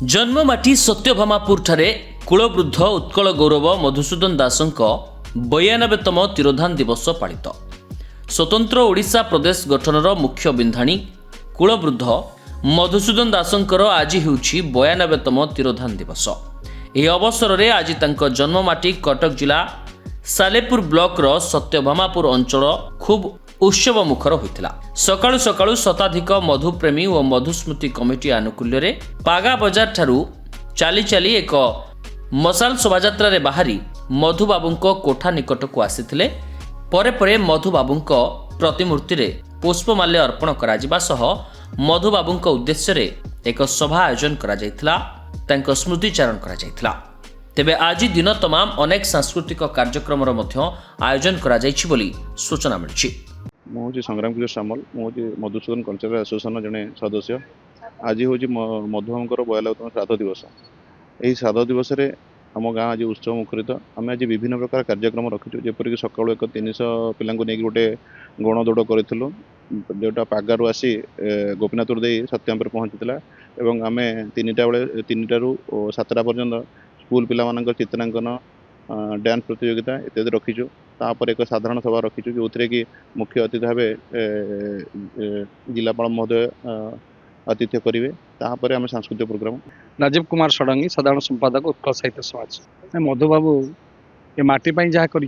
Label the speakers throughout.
Speaker 1: जन्ममाटी सत्यभामापुर ठारे कुलवृद्ध उत्कल गौरव मधुसूदन दासंक 92तम तिरोधान दिवस पालित। स्वतंत्र ओडिशा प्रदेश गठनर मुख्य बिंधाणी कुलवृद्ध मधुसूदन दासंकर आज हेउछि 92तम तिरोधान दिवस। ଏହି ଅବସରରେ ଆଜି ତାଙ୍କ ଜନ୍ମମାଟି କଟକ ଜିଲ୍ଲା ସାଲେପୁର ବ୍ଲକର ସତ୍ୟଭାମାପୁର ଅଞ୍ଚଳ ଖୁବ୍ ଉତ୍ସବ ମୁଖର ହୋଇଥିଲା। ସକାଳୁ ସକାଳୁ ଶତାଧିକ ମଧୁପ୍ରେମୀ ଓ ମଧୁସ୍ମୃତି କମିଟି ଆନୁକୂଲ୍ୟରେ ପାଗା ବଜାର ଠାରୁ ଚାଲି ଚାଲି ଏକ ମଶାଲ ଶୋଭାଯାତ୍ରାରେ ବାହାରି ମଧୁବାବୁଙ୍କ କୋଠା ନିକଟକୁ ଆସିଥିଲେ। ପରେ ପରେ ମଧୁବାବୁଙ୍କ ପ୍ରତିମୂର୍ତ୍ତିରେ ପୁଷ୍ପମାଲ୍ୟ ଅର୍ପଣ କରାଯିବା ସହ ମଧୁବାବୁଙ୍କ ଉଦ୍ଦେଶ୍ୟରେ ଏକ ସଭା ଆୟୋଜନ କରାଯାଇଥିଲା। ତାଙ୍କ ସ୍ମୃତିଚାରଣ କରାଯାଇଥିଲା। ତେବେ ଆଜି ଦିନ ତମାମ ଅନେକ ସାଂସ୍କୃତିକ କାର୍ଯ୍ୟକ୍ରମର ମଧ୍ୟ ଆୟୋଜନ କରାଯାଇଛି ବୋଲି ସୂଚନା ମିଳିଛି।
Speaker 2: ମୁଁ ହେଉଛି ସଂଗ୍ରାମ କିଶୋର ସାମଲ। ମୁଁ ହେଉଛି ମଧୁସୂଦନ କଲଚରାଲ ଆସୋସିଏସନର ଜଣେ ସଦସ୍ୟ। ଆଜି ହେଉଛି ମଧୁବାବୁଙ୍କର 92ତମ ଶ୍ରାଦ୍ଧ ଦିବସ। ଏହି ଶ୍ରାଦ୍ଧ ଦିବସରେ ଆମ ଗାଁ ଆଜି ଉତ୍ସବ ମୁଖରିତ। ଆମେ ଆଜି ବିଭିନ୍ନ ପ୍ରକାର କାର୍ଯ୍ୟକ୍ରମ ରଖିଛୁ, ଯେପରିକି ସକାଳୁ ଏକ 300 ପିଲାଙ୍କୁ ନେଇକି ଗୋଟେ ଗଣ ଦୌଡ଼ କରିଥିଲୁ, ଯେଉଁଟା ପାଗାରୁ ଆସି ଗୋପୀନାଥପୁର ଦେଇ ସତ୍ୟମପୁର ପହଞ୍ଚିଥିଲା। ଏବଂ ଆମେ 3ଟାରୁ 7ଟା ପର୍ଯ୍ୟନ୍ତ ସ୍କୁଲ ପିଲାମାନଙ୍କର ଚିତ୍ରାଙ୍କନ, ଡ୍ୟାନ୍ସ ପ୍ରତିଯୋଗିତା ଇତ୍ୟାଦି ରଖିଛୁ। ତାପରେ ଏକ ସାଧାରଣ ସଭା ରଖିଛୁ, ଯେଉଁଥିରେ କି ମୁଖ୍ୟ ଅତିଥି ଭାବେ ଜିଲ୍ଲାପାଳ ମହୋଦୟ ଆତିଥ୍ୟ କରିବେ। ତାପରେ ଆମେ ସାଂସ୍କୃତିକ ପ୍ରୋଗ୍ରାମ।
Speaker 3: राजीव कुमार षडंगी साधारण संपादक उत्कल साहित्य समाज। मधुबाबू ये माटी पर जहाँ कर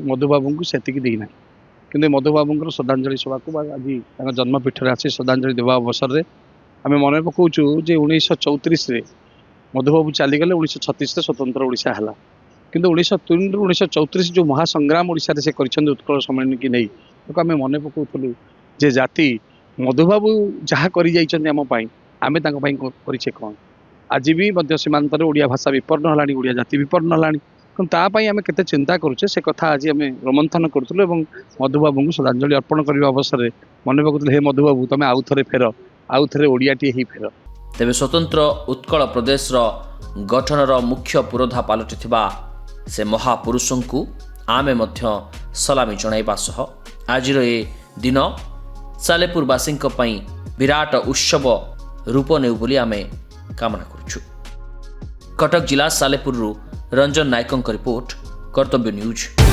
Speaker 3: मधुबाबू को सेतिक देना कि मधुबाबू श्रद्धांजलि सभा को आज जन्मपीठ आसी श्रद्धांजलि देवा अवसर में आम मन पकाचु 1934 मधुबाबू चलीगले 1936 स्वतंत्र ओडिशा है कि 1903 ରୁ 1934 जो महासंग्राम ओडिशा से उत्कल सम्मेलन की नहीं तो आम मन पकाउलु जे जाति मधुबाबू जहाँ कर आमे करिछे कौन। आज भी सीमांत ओडिया भाषा विपन्न है, ओडिया जाति विपन्न है। तापाई आमे केते चिंता करुचे से कथा आज आम रोमंथन करूँ और मधुबाबू को श्रद्धांजलि अर्पण करने अवसर में मन पकाउलु हे मधुबाबू तुम आउ थे फेर आउ थे ओडियाटी ही फेर।
Speaker 1: तेबे स्वतंत्र उत्कल प्रदेश गठनर मुख्य पुरोधा पलटिथिबा से महापुरुषंकु आमे मध्य सलामी जणाइबा सह आजिर ए दिन सालेपुरवासींक पई विराट उत्सव रूप नेउ बोली आमे कामना करूछु। कटक जिला सालेपुर रंजन नायकंक रिपोर्ट, कर्तव्य न्यूज।